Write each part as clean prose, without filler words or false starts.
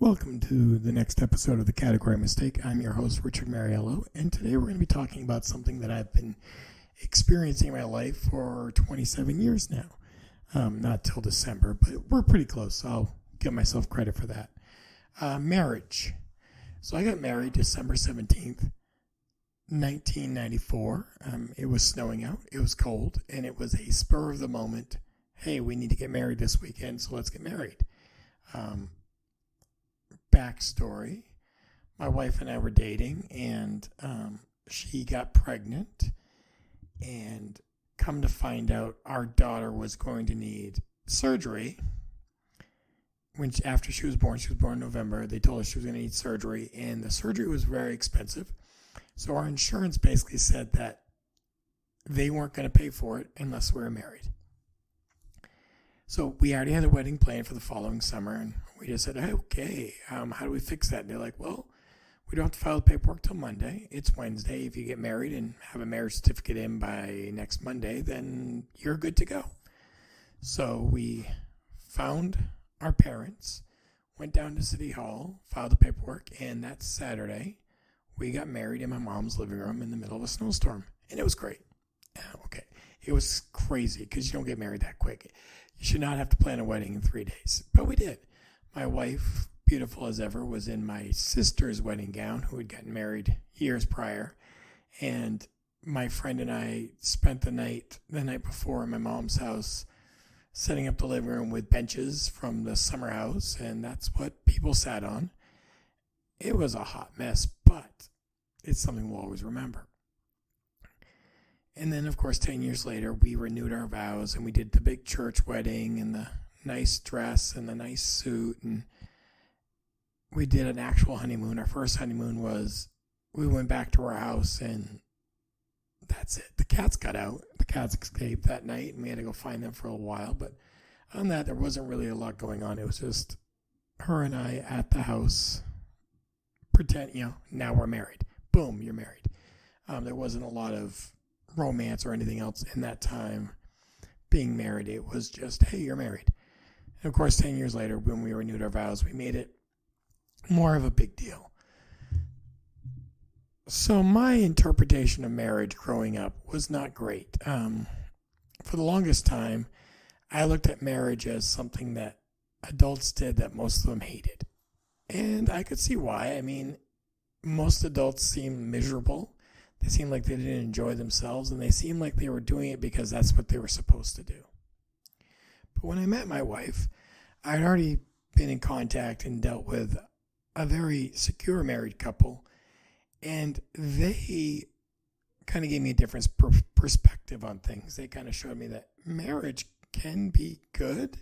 Welcome to the next episode of The Category Mistake. I'm your host, Richard Mariello, and today we're going to be talking about something that I've been experiencing in my life for 27 years now. Not till December, but we're pretty close, so I'll give myself credit for that. Marriage. So I got married December 17th, 1994. It was snowing out, it was cold, and it was a spur of the moment. Hey, we need to get married this weekend, so let's get married. Backstory, my wife and I were dating, and she got pregnant, and come to find out our daughter was going to need surgery. After she was born in November, they told us she was going to need surgery, and the surgery was very expensive. So our insurance basically said that they weren't going to pay for it unless we were married. So we already had a wedding planned for the following summer, and we just said, hey, okay, how do we fix that? And they're like, well, we don't have to file the paperwork till Monday. It's Wednesday. If you get married and have a marriage certificate in by next Monday, then you're good to go. So we found our parents, went down to City Hall, filed the paperwork, and that Saturday, we got married in my mom's living room in the middle of a snowstorm, and it was great. Okay, it was crazy because you don't get married that quick. You should not have to plan a wedding in 3 days, but we did. My wife, beautiful as ever, was in my sister's wedding gown, who had gotten married years prior, and my friend and I spent the night before in my mom's house, setting up the living room with benches from the summer house, and that's what people sat on. It was a hot mess, but it's something we'll always remember. And then, of course, 10 years later, we renewed our vows, and we did the big church wedding and the nice dress and the nice suit, and we did an actual honeymoon. Our first honeymoon was, we went back to our house, and that's it. The cats got out. The cats escaped that night, and we had to go find them for a while. But on that, there wasn't really a lot going on. It was just her and I at the house, pretend, now we're married. Boom, you're married. There wasn't a lot of romance or anything else in that time being married. It was just, hey, you're married. And of course, 10 years later, when we renewed our vows, we made it more of a big deal. So my interpretation of marriage growing up was not great. For the longest time, I looked at marriage as something that adults did that most of them hated. And I could see why. I mean, most adults seem miserable. They seemed like they didn't enjoy themselves, and they seemed like they were doing it because that's what they were supposed to do. But when I met my wife, I'd already been in contact and dealt with a very secure married couple, and they kind of gave me a different perspective on things. They kind of showed me that marriage can be good.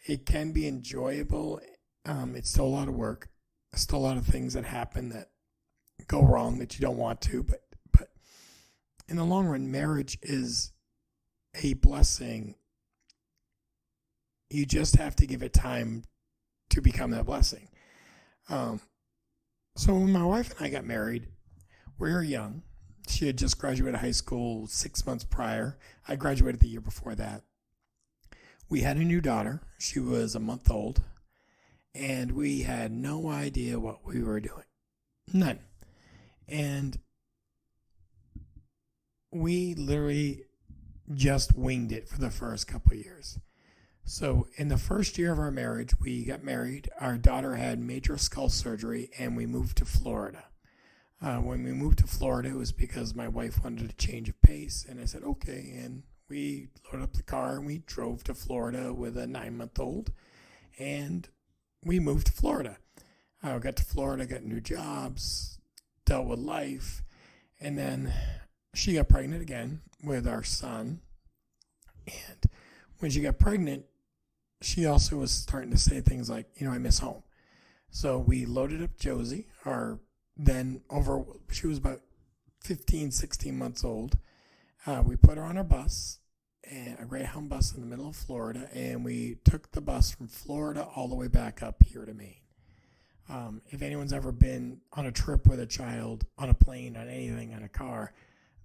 It can be enjoyable. It's still a lot of work. There's still a lot of things that happen that go wrong that you don't want to, but in the long run, marriage is a blessing. You just have to give it time to become that blessing. So when my wife and I got married, we were young. She had just graduated high school 6 months prior. I graduated the year before that. We had a new daughter. She was a month old, and we had no idea what we were doing. None. And we literally just winged it for the first couple of years. So in the first year of our marriage, we got married. Our daughter had major skull surgery, and we moved to Florida. When we moved to Florida, it was because my wife wanted a change of pace, and I said, okay. And we loaded up the car, and we drove to Florida with a 9-month-old, and we moved to Florida. Got to Florida, got new jobs, dealt with life, and then she got pregnant again with our son. And when she got pregnant, she also was starting to say things like, I miss home. So we loaded up Josie, she was about 15, 16 months old. We put her on a bus, a Greyhound bus in the middle of Florida, and we took the bus from Florida all the way back up here to Maine. If anyone's ever been on a trip with a child, on a plane, on anything, on a car,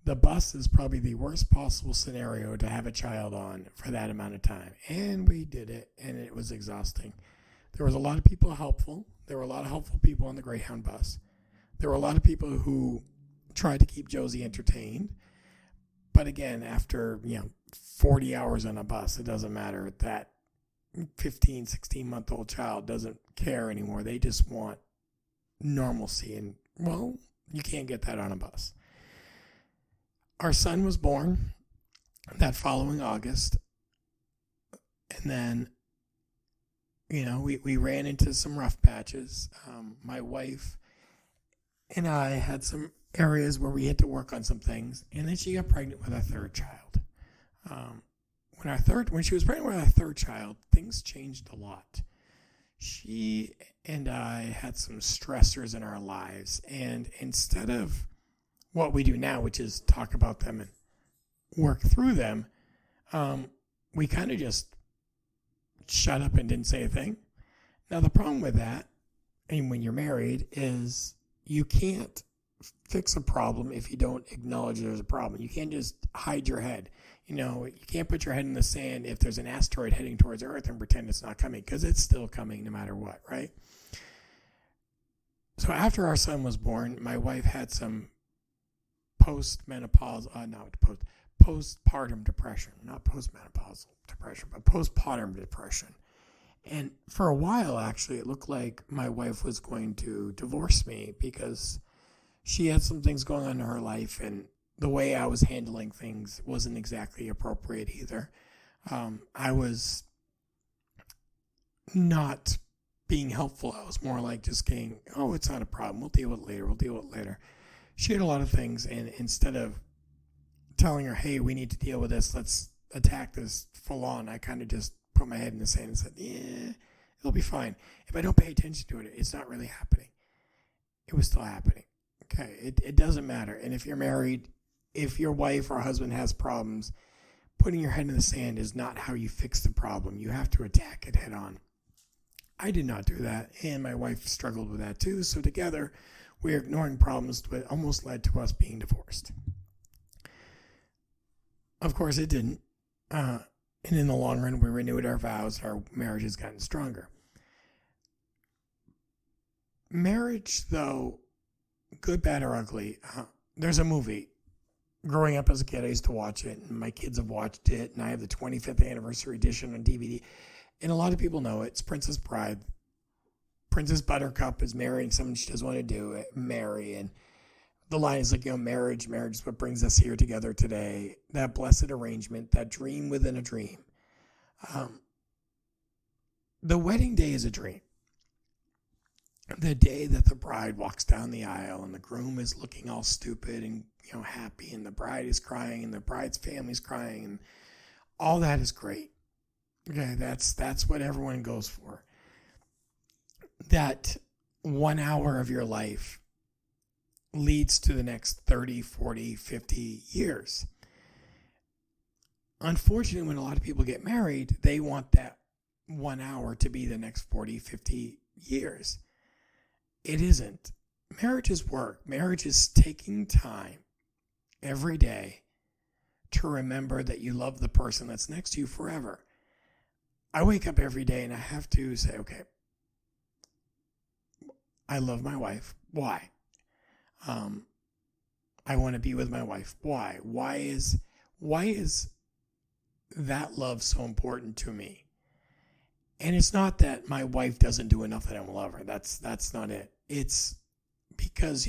the bus is probably the worst possible scenario to have a child on for that amount of time. And we did it, and it was exhausting. There was a lot of people helpful. There were a lot of helpful people on the Greyhound bus. There were a lot of people who tried to keep Josie entertained. But again, after 40 hours on a bus, it doesn't matter. That 15, 16-month-old child doesn't care anymore. They just want normalcy. And, well, you can't get that on a bus. Our son was born that following August. And then, we ran into some rough patches. My wife and I had some areas where we had to work on some things. And then she got pregnant with our third child. When she was pregnant with our third child, things changed a lot. She and I had some stressors in our lives. And instead of what we do now, which is talk about them and work through them, we kind of just shut up and didn't say a thing. Now, the problem with that, and when you're married, is you can't fix a problem if you don't acknowledge there's a problem. You can't just hide your head. You can't put your head in the sand if there's an asteroid heading towards Earth and pretend it's not coming, because it's still coming no matter what, right? So after our son was born, my wife had some postpartum depression, not postmenopausal depression, but postpartum depression. And for a while, actually, it looked like my wife was going to divorce me because she had some things going on in her life, and the way I was handling things wasn't exactly appropriate either. I was not being helpful. I was more like just saying, oh, it's not a problem. We'll deal with it later. She had a lot of things, and instead of telling her, hey, we need to deal with this, let's attack this full on, I kind of just put my head in the sand and said, yeah, it'll be fine. If I don't pay attention to it, it's not really happening. It was still happening. Okay, it doesn't matter. And if you're married, if your wife or husband has problems, putting your head in the sand is not how you fix the problem. You have to attack it head on. I did not do that, and my wife struggled with that too. So together, we were ignoring problems that almost led to us being divorced. Of course, it didn't. And in the long run, we renewed our vows. Our marriage has gotten stronger. Marriage, though, good, bad, or ugly, there's a movie. Growing up as a kid, I used to watch it, and my kids have watched it, and I have the 25th anniversary edition on DVD. And a lot of people know it. It's Princess Bride. Princess Buttercup is marrying someone she doesn't want to marry, and the line is like, marriage is what brings us here together today. That blessed arrangement, that dream within a dream. The wedding day is a dream. The day that the bride walks down the aisle and the groom is looking all stupid and happy, and the bride is crying and the bride's family's crying, and all that is great. Okay, that's what everyone goes for. That 1 hour of your life leads to the next 30, 40, 50 years. Unfortunately, when a lot of people get married, they want that 1 hour to be the next 40, 50 years. It isn't. Marriage is work. Marriage is taking time every day to remember that you love the person that's next to you forever. I wake up every day and I have to say, okay, I love my wife. Why? I want to be with my wife. Why? Why is that love so important to me? And it's not that my wife doesn't do enough that I don't love her. That's not it. It's because,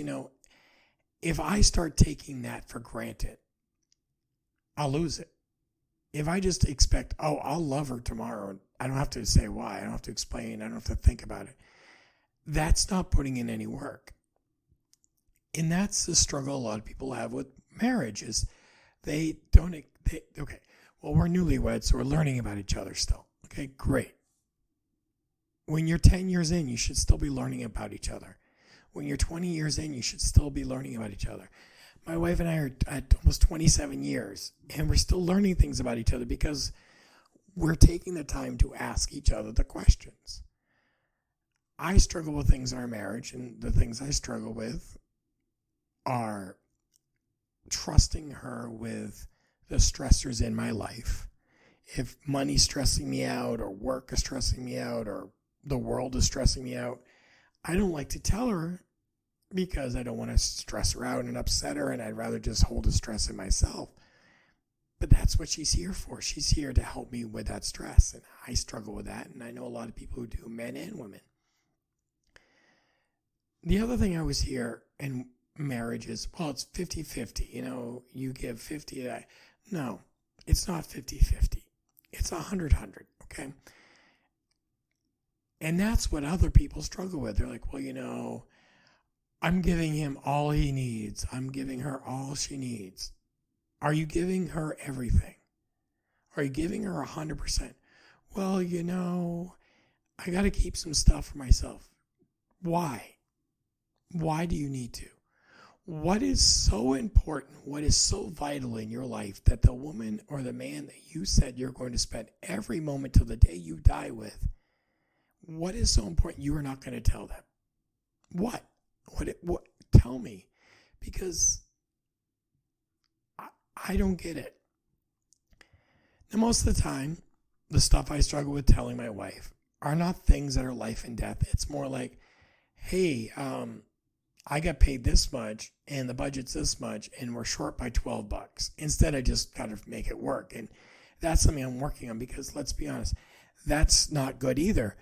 if I start taking that for granted, I'll lose it. If I just expect, I'll love her tomorrow, I don't have to say why, I don't have to explain, I don't have to think about it. That's not putting in any work. And that's the struggle a lot of people have with marriage is we're newlyweds, so we're learning about each other still. Okay, great. When you're 10 years in, you should still be learning about each other. When you're 20 years in, you should still be learning about each other. My wife and I are at almost 27 years, and we're still learning things about each other because we're taking the time to ask each other the questions. I struggle with things in our marriage, and the things I struggle with are trusting her with the stressors in my life. If money's stressing me out, or work is stressing me out, or the world is stressing me out, I don't like to tell her because I don't want to stress her out and upset her, and I'd rather just hold the stress in myself. But that's what she's here for. She's here to help me with that stress, and I struggle with that, and I know a lot of people who do, men and women. The other thing I always hear in marriage is, well, it's 50-50. You give 50. No, it's not 50-50. It's 100-100, okay? And that's what other people struggle with. They're like, well, I'm giving him all he needs. I'm giving her all she needs. Are you giving her everything? Are you giving her 100%? Well, I got to keep some stuff for myself. Why? Why do you need to? What is so important, what is so vital in your life that the woman or the man that you said you're going to spend every moment till the day you die with, what is so important you are not going to tell them? What? Tell me. Because I don't get it. Now, most of the time, the stuff I struggle with telling my wife are not things that are life and death. It's more like, hey, I got paid this much and the budget's this much and we're short by $12. Instead, I just got to make it work. And that's something I'm working on because, let's be honest, that's not good either.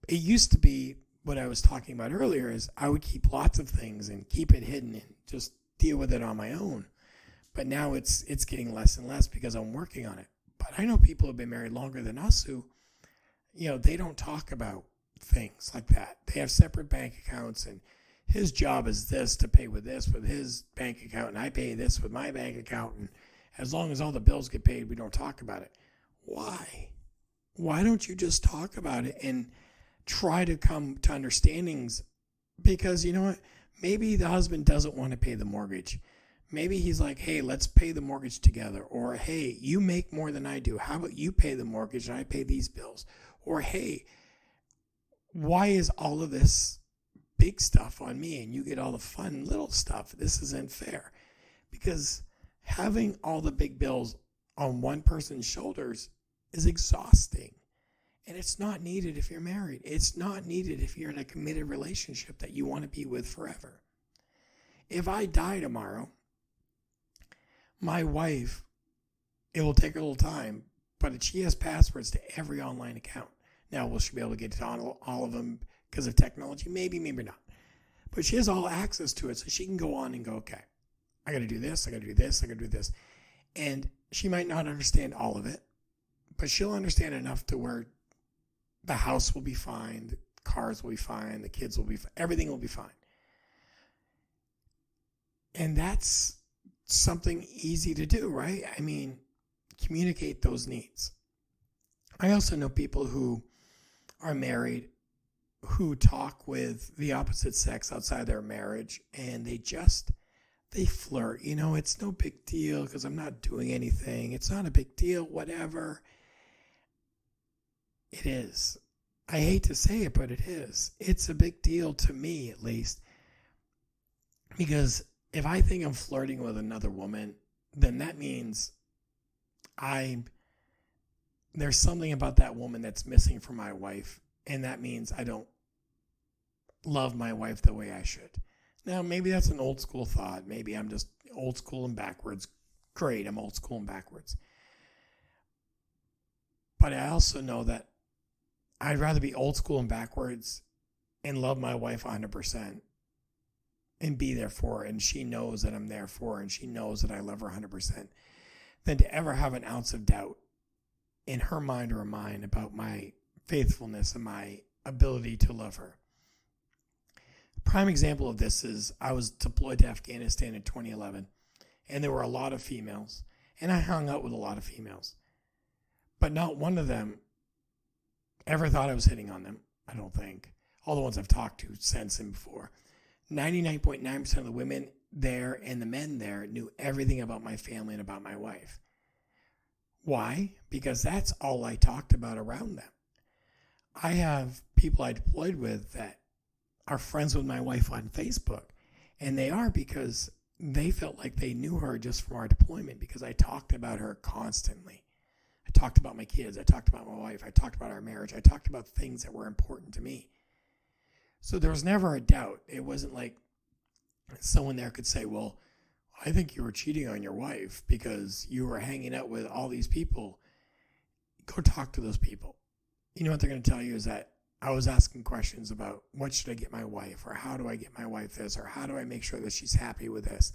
It used to be what I was talking about earlier is I would keep lots of things and keep it hidden and just deal with it on my own. But now it's getting less and less because I'm working on it. But I know people who have been married longer than us who, they don't talk about things like that. They have separate bank accounts, and his job is this to pay with this with his bank account, and I pay this with my bank account. And as long as all the bills get paid, we don't talk about it. Why? Why don't you just talk about it and try to come to understandings? Because you know what? Maybe the husband doesn't want to pay the mortgage. Maybe he's like, hey, let's pay the mortgage together. Or, hey, you make more than I do. How about you pay the mortgage and I pay these bills? Or, hey, why is all of this big stuff on me and you get all the fun little stuff? This isn't fair. Because having all the big bills on one person's shoulders is exhausting. And it's not needed if you're married. It's not needed if you're in a committed relationship that you want to be with forever. If I die tomorrow, my wife, it will take a little time, but she has passwords to every online account. Now, will she be able to get to all of them because of technology? Maybe, maybe not. But she has all access to it, so she can go on and go, okay, I got to do this, I got to do this, I got to do this. And she might not understand all of it, but she'll understand enough to where the house will be fine, the cars will be fine, the kids will be fine, everything will be fine. And that's something easy to do, right? I mean, communicate those needs. I also know people who are married who talk with the opposite sex outside their marriage, and they flirt. It's no big deal because I'm not doing anything. It's not a big deal, whatever. It is. I hate to say it, but it is. It's a big deal to me, at least, because if I think I'm flirting with another woman, then that means there's something about that woman that's missing from my wife, and that means I don't love my wife the way I should. Now, maybe that's an old school thought. Maybe I'm just old school and backwards. Great, I'm old school and backwards. But I also know that I'd rather be old school and backwards and love my wife 100%. And be there for her, and she knows that I'm there for her, and she knows that I love her 100%, than to ever have an ounce of doubt in her mind or mine about my faithfulness and my ability to love her. A prime example of this is I was deployed to Afghanistan in 2011, and there were a lot of females, and I hung out with a lot of females, but not one of them ever thought I was hitting on them, I don't think. All the ones I've talked to since and before. 99.9% of the women there and the men there knew everything about my family and about my wife. Why? Because that's all I talked about around them. I have people I deployed with that are friends with my wife on Facebook, and they are because they felt like they knew her just from our deployment because I talked about her constantly. I talked about my kids. I talked about my wife. I talked about our marriage. I talked about things that were important to me. So there was never a doubt. It wasn't like someone there could say, well, I think you were cheating on your wife because you were hanging out with all these people. Go talk to those people. You know what they're going to tell you is that I was asking questions about what should I get my wife, or how do I get my wife this, or how do I make sure that she's happy with this.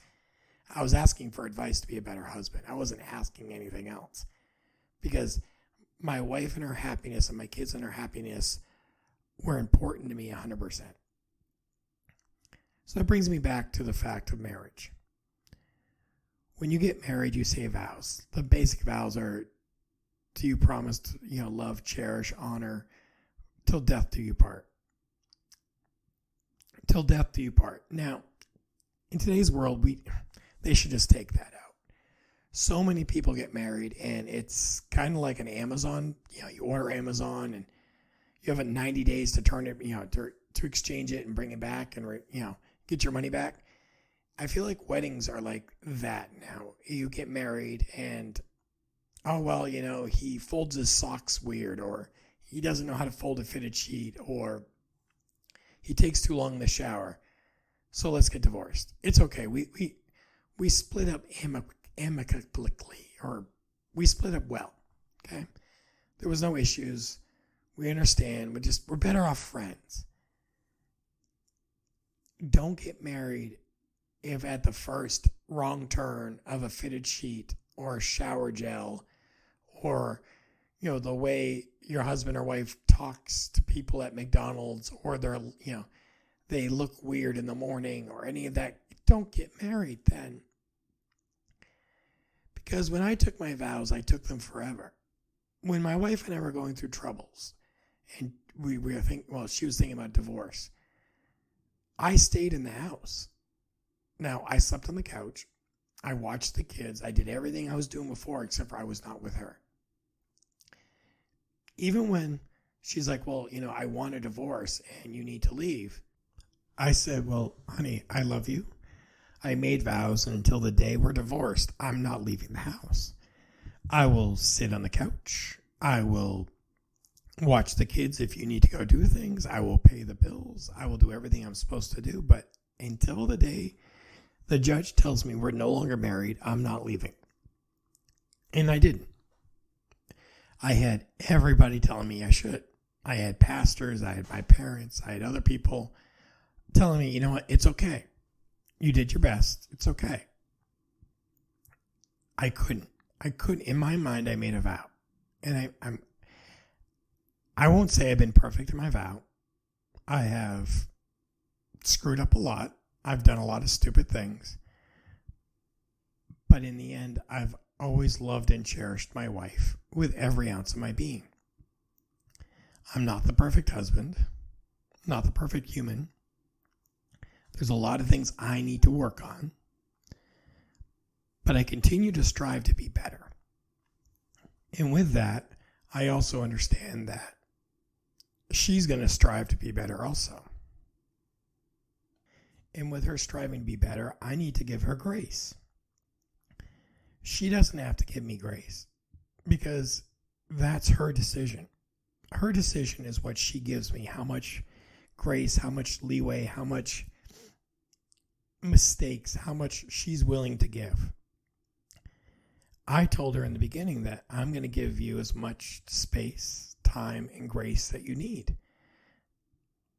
I was asking for advice to be a better husband. I wasn't asking anything else, because my wife and her happiness and my kids and her happiness were important to me 100%. So that brings me back to the fact of marriage. When you get married, you say vows. The basic vows are, do you promise to, love, cherish, honor, till death do you part. Till death do you part. Now, in today's world, they should just take that out. So many people get married, and it's kind of like an Amazon. You order Amazon, and you have 90 days to turn it, to exchange it and bring it back and, get your money back. I feel like weddings are like that now. You get married, and, oh, well, he folds his socks weird, or he doesn't know how to fold a fitted sheet, or he takes too long in the shower. So let's get divorced. It's okay. We split up amicably, or we split up well. Okay. There was no issues. We understand. We're better off friends. Don't get married if at the first wrong turn of a fitted sheet or a shower gel, or the way your husband or wife talks to people at McDonald's, or they look weird in the morning, or any of that. Don't get married then. Because when I took my vows, I took them forever. When my wife and I were going through troubles, and we were she was thinking about divorce, I stayed in the house. Now, I slept on the couch. I watched the kids. I did everything I was doing before, except for I was not with her. Even when she's like, well, I want a divorce and you need to leave, I said, well, honey, I love you. I made vows, and until the day we're divorced, I'm not leaving the house. I will sit on the couch. I will watch the kids if you need to go do things. I will pay the bills. I will do everything I'm supposed to do. But until the day the judge tells me we're no longer married, I'm not leaving. And I didn't. I had everybody telling me I should. I had pastors. I had my parents. I had other people telling me, you know what, it's okay. You did your best. It's okay. I couldn't. In my mind, I made a vow. And I won't say I've been perfect in my vow. I have screwed up a lot. I've done a lot of stupid things. But in the end, I've always loved and cherished my wife with every ounce of my being. I'm not the perfect husband, not the perfect human. There's a lot of things I need to work on, but I continue to strive to be better. And with that, I also understand that she's going to strive to be better also. And with her striving to be better, I need to give her grace. She doesn't have to give me grace, because that's her decision. Her decision is what she gives me, how much grace, how much leeway, how much mistakes, how much she's willing to give. I told her in the beginning that I'm going to give you as much space, time, and grace that you need.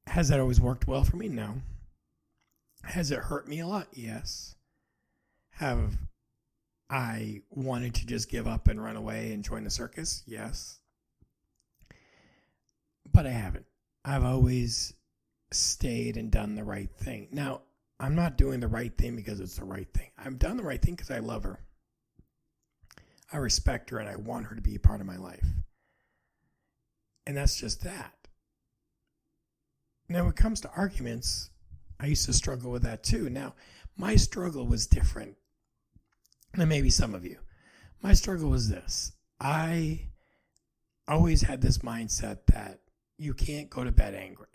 Has that always worked well for me? No. Has it hurt me a lot? Yes. Have I wanted to just give up and run away and join the circus? Yes. But I haven't. I've always stayed and done the right thing. Now, I'm not doing the right thing because it's the right thing. I've done the right thing because I love her. I respect her, and I want her to be a part of my life. And that's just that. Now, when it comes to arguments, I used to struggle with that too. Now, my struggle was different than maybe some of you. My struggle was this. I always had this mindset that you can't go to bed angry.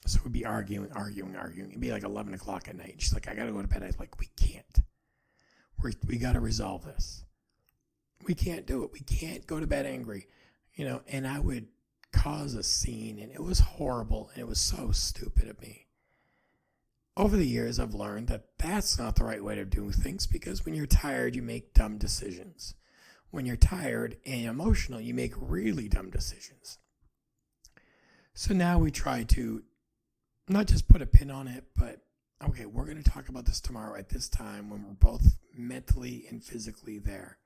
So we'd be arguing. It'd be like 11 o'clock at night. She's like, I got to go to bed. I was like, we can't. We got to resolve this. We can't do it. We can't go to bed angry. And I would cause a scene, and it was horrible, and it was so stupid of me. Over the years, I've learned that that's not the right way to do things, because when you're tired, you make dumb decisions. When you're tired and emotional, you make really dumb decisions. So now we try to not just put a pin on it, but, okay, we're going to talk about this tomorrow at this time when we're both mentally and physically there.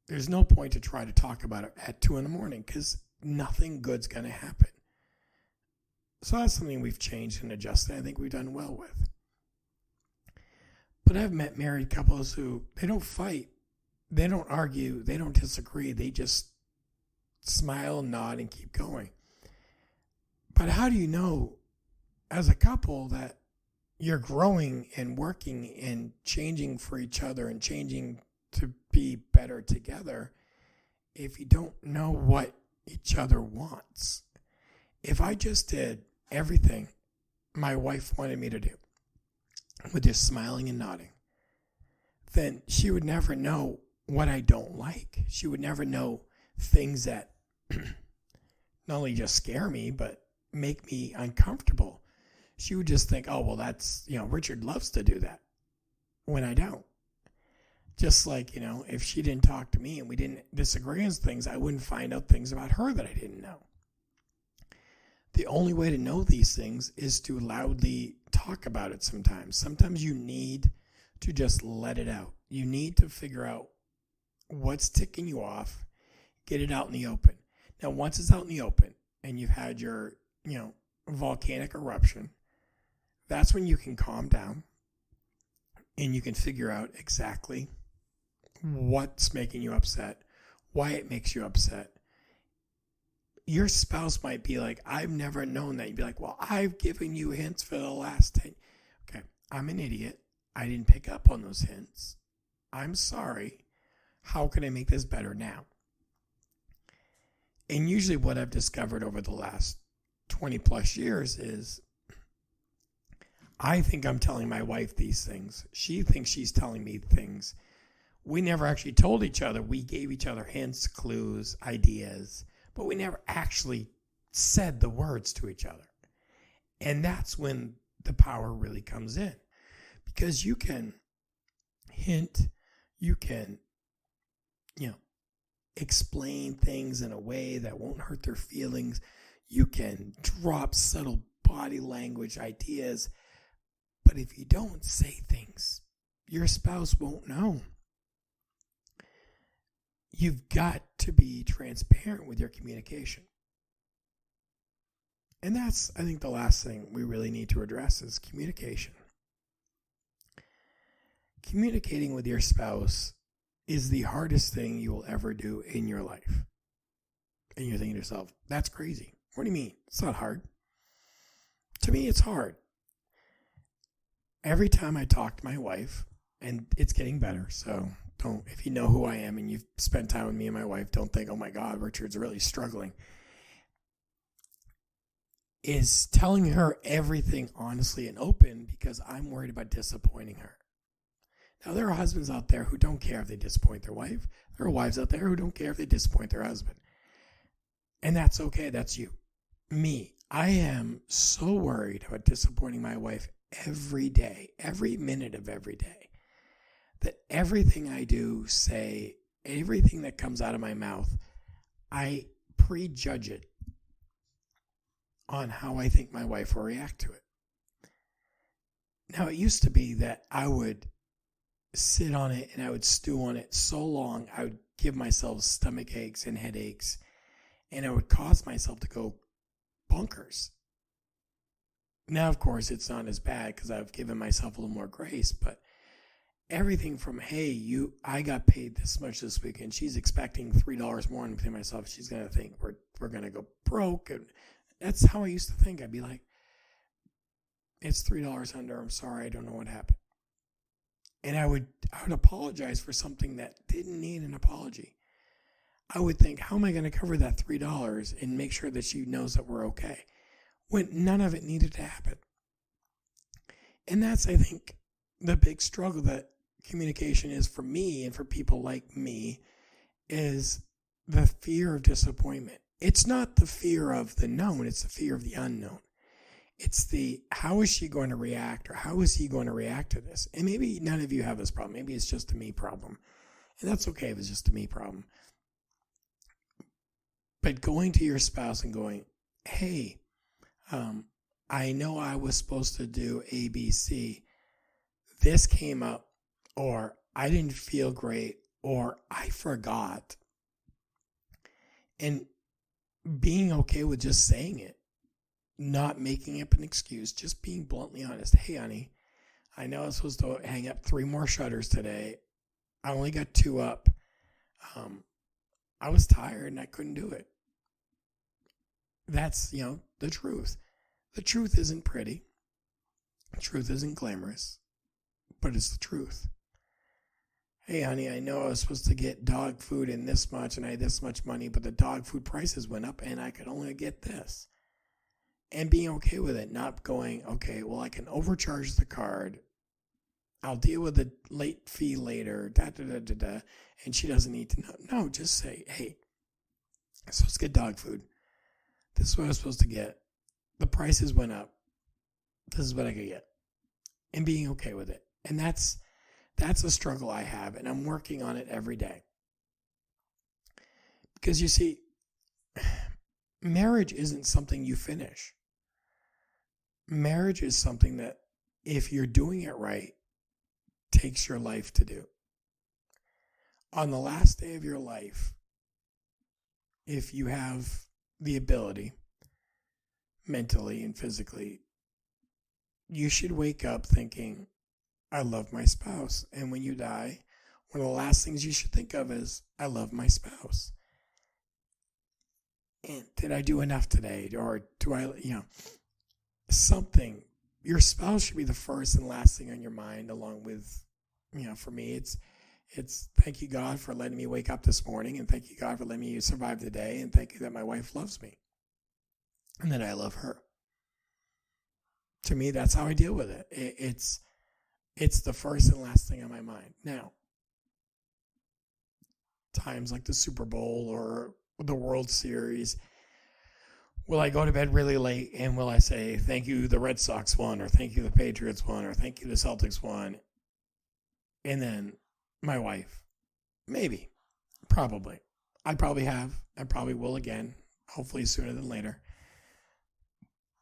There's no point to try to talk about it at 2 a.m. because nothing good's going to happen. So that's something we've changed and adjusted. I think we've done well with. But I've met married couples who, they don't fight. They don't argue. They don't disagree. They just smile, nod, and keep going. But how do you know as a couple that you're growing and working and changing for each other and changing to be better together if you don't know what each other wants? If I just did everything my wife wanted me to do with just smiling and nodding, then she would never know what I don't like. She would never know things that not only just scare me, but make me uncomfortable. She would just think, oh, well, that's, Richard loves to do that when I don't. Just like, if she didn't talk to me and we didn't disagree on things, I wouldn't find out things about her that I didn't know. The only way to know these things is to loudly talk about it sometimes. Sometimes you need to just let it out. You need to figure out what's ticking you off, get it out in the open. Now, once it's out in the open and you've had your, volcanic eruption, that's when you can calm down and you can figure out exactly what's making you upset, why it makes you upset. Your spouse might be like, I've never known that. You'd be like, well, I've given you hints for the last 10. Okay, I'm an idiot. I didn't pick up on those hints. I'm sorry. How can I make this better now? And usually what I've discovered over the last 20 plus years is I think I'm telling my wife these things. She thinks she's telling me things. We never actually told each other. We gave each other hints, clues, ideas, but we never actually said the words to each other. And that's when the power really comes in, because you can hint, you can, explain things in a way that won't hurt their feelings. You can drop subtle body language ideas. But if you don't say things, your spouse won't know. You've got to be transparent with your communication. And that's, I think, the last thing we really need to address is communication. Communicating with your spouse is the hardest thing you will ever do in your life. And you're thinking to yourself, that's crazy. What do you mean? It's not hard. To me, it's hard. Every time I talk to my wife, and it's getting better, so if you know who I am and you've spent time with me and my wife, don't think, oh my God, Richard's really struggling. Is telling her everything honestly and open, because I'm worried about disappointing her. Now, there are husbands out there who don't care if they disappoint their wife. There are wives out there who don't care if they disappoint their husband. And that's okay. That's you. Me, I am so worried about disappointing my wife every day, every minute of every day, that everything I do, say, everything that comes out of my mouth, I prejudge it on how I think my wife will react to it. Now, it used to be that I would sit on it and I would stew on it so long, I would give myself stomach aches and headaches, and I would cause myself to go bonkers. Now, of course, it's not as bad because I've given myself a little more grace, but everything from, hey, I got paid this much this week and she's expecting $3 more than pay myself, she's going to think we're going to go broke. And that's how I used to think. I'd be like, it's $3 under, I'm sorry, I don't know what happened. And I would apologize for something that didn't need an apology. I would think, how am I going to cover that $3 and make sure that she knows that we're okay, when none of it needed to happen? And that's, I think, the big struggle that communication is for me and for people like me, is the fear of disappointment. it's not the fear of the known, it's the fear of the unknown. It's the, how is she going to react, or how is he going to react to this? And maybe none of you have this problem. Maybe it's just a me problem. And that's okay if it's just a me problem. But going to your spouse and going, hey, I know I was supposed to do A, B, C. This came up, or I didn't feel great, or I forgot. And being okay with just saying it, not making up an excuse, just being bluntly honest. Hey, honey, I know I was supposed to hang up 3 more shutters today. I only got 2 up. I was tired and I couldn't do it. That's, the truth. The truth isn't pretty. The truth isn't glamorous, but it's the truth. Hey, honey, I know I was supposed to get dog food in this much and I had this much money, but the dog food prices went up and I could only get this. And being okay with it, not going, okay, well, I can overcharge the card. I'll deal with the late fee later, and she doesn't need to know. No, just say, hey, I'm supposed to get dog food. This is what I was supposed to get. The prices went up. This is what I could get. And being okay with it. And that's a struggle I have, and I'm working on it every day. Because you see, marriage isn't something you finish. Marriage is something that, if you're doing it right, takes your life to do. On the last day of your life, if you have the ability, mentally and physically, you should wake up thinking, I love my spouse. And when you die, one of the last things you should think of is, I love my spouse. And did I do enough today? Or do I, something. Your spouse should be the first and last thing on your mind, along with, for me, it's thank you, God, for letting me wake up this morning, and thank you, God, for letting me survive the day, and thank you that my wife loves me, and that I love her. To me, that's how I deal with it. It's the first and last thing on my mind. Now, times like the Super Bowl or the World Series, will I go to bed really late and will I say, thank you, the Red Sox won, or thank you, the Patriots won, or thank you, the Celtics won? And then my wife, maybe, probably. I probably have. I probably will again, hopefully sooner than later.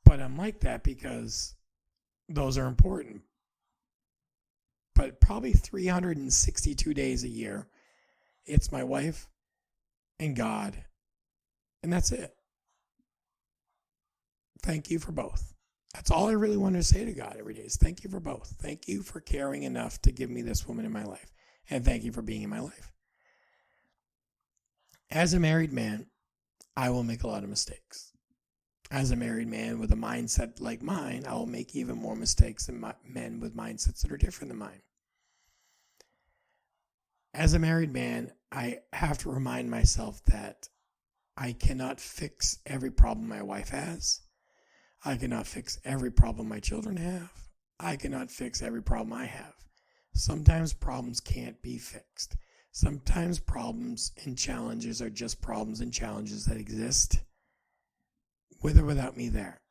But I'm like that because those are important. But probably 362 days a year, it's my wife and God, and that's it. Thank you for both. That's all I really want to say to God every day is thank you for both. Thank you for caring enough to give me this woman in my life. And thank you for being in my life. As a married man, I will make a lot of mistakes. As a married man with a mindset like mine, I will make even more mistakes than men with mindsets that are different than mine. As a married man, I have to remind myself that I cannot fix every problem my wife has. I cannot fix every problem my children have. I cannot fix every problem I have. Sometimes problems can't be fixed. Sometimes problems and challenges are just problems and challenges that exist with or without me there.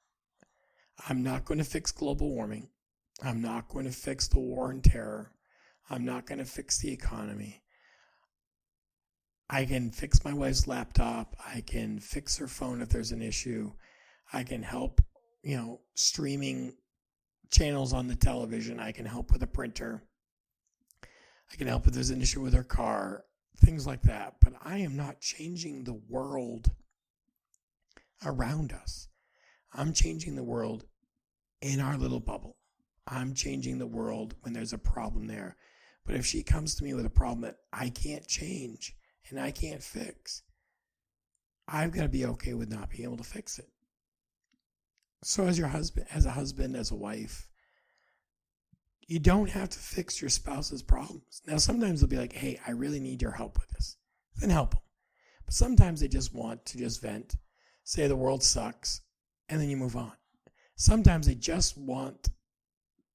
I'm not going to fix global warming. I'm not going to fix the war and terror. I'm not going to fix the economy. I can fix my wife's laptop. I can fix her phone if there's an issue. I can help, streaming channels on the television. I can help with a printer. I can help if there's an issue with her car, things like that. But I am not changing the world around us. I'm changing the world in our little bubble. I'm changing the world when there's a problem there. But if she comes to me with a problem that I can't change and I can't fix, I've got to be okay with not being able to fix it. So as a husband, as a wife, you don't have to fix your spouse's problems. Now, sometimes they'll be like, hey, I really need your help with this. Then help them. But sometimes they just want to just vent, say the world sucks, and then you move on. Sometimes they just want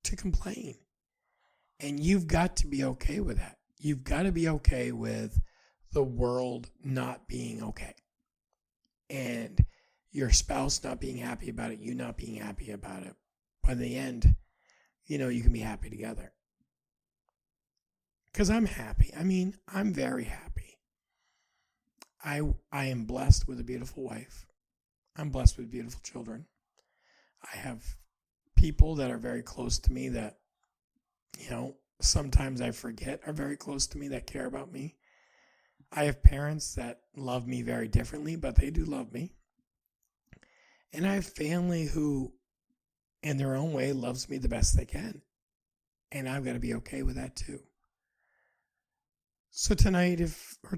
to complain. And you've got to be okay with that. You've got to be okay with the world not being okay. and your spouse not being happy about it, you not being happy about it. By the end, you can be happy together. Because I'm happy. I'm very happy. I am blessed with a beautiful wife. I'm blessed with beautiful children. I have people that are very close to me that, sometimes I forget are very close to me, that care about me. I have parents that love me very differently, but they do love me. And I have family who, in their own way, loves me the best they can. And I've got to be okay with that too. So tonight,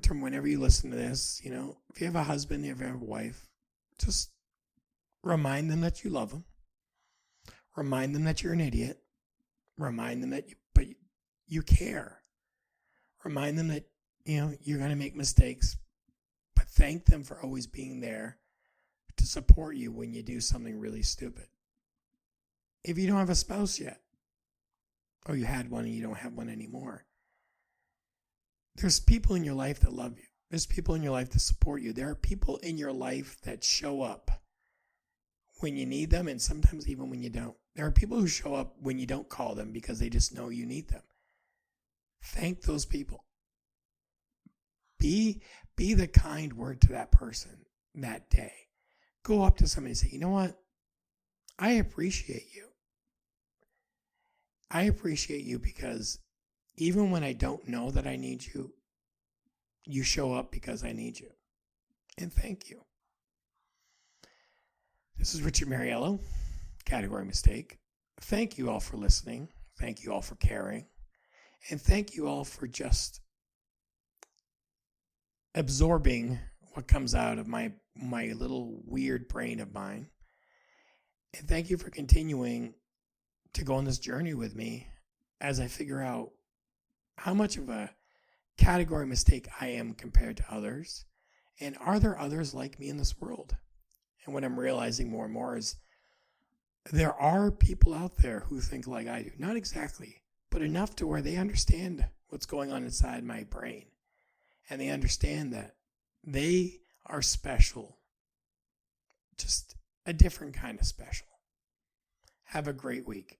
whenever you listen to this, if you have a husband, if you have a wife, just remind them that you love them. Remind them that you're an idiot. Remind them that you care. Remind them that, you're going to make mistakes, but thank them for always being there to support you when you do something really stupid. If you don't have a spouse yet, or you had one and you don't have one anymore, there's people in your life that love you. There's people in your life that support you. There are people in your life that show up when you need them, and sometimes even when you don't. There are people who show up when you don't call them because they just know you need them. Thank those people. Be the kind word to that person that day. Go up to somebody and say, you know what? I appreciate you. I appreciate you because even when I don't know that I need you, you show up because I need you. And thank you. This is Richard Mariello, Category Mistake. Thank you all for listening. Thank you all for caring. And thank you all for just absorbing what comes out of my little weird brain of mine. And thank you for continuing to go on this journey with me as I figure out how much of a category mistake I am compared to others. And are there others like me in this world? And what I'm realizing more and more is there are people out there who think like I do. Not exactly, but enough to where they understand what's going on inside my brain. And they understand that they are special. Just a different kind of special. Have a great week.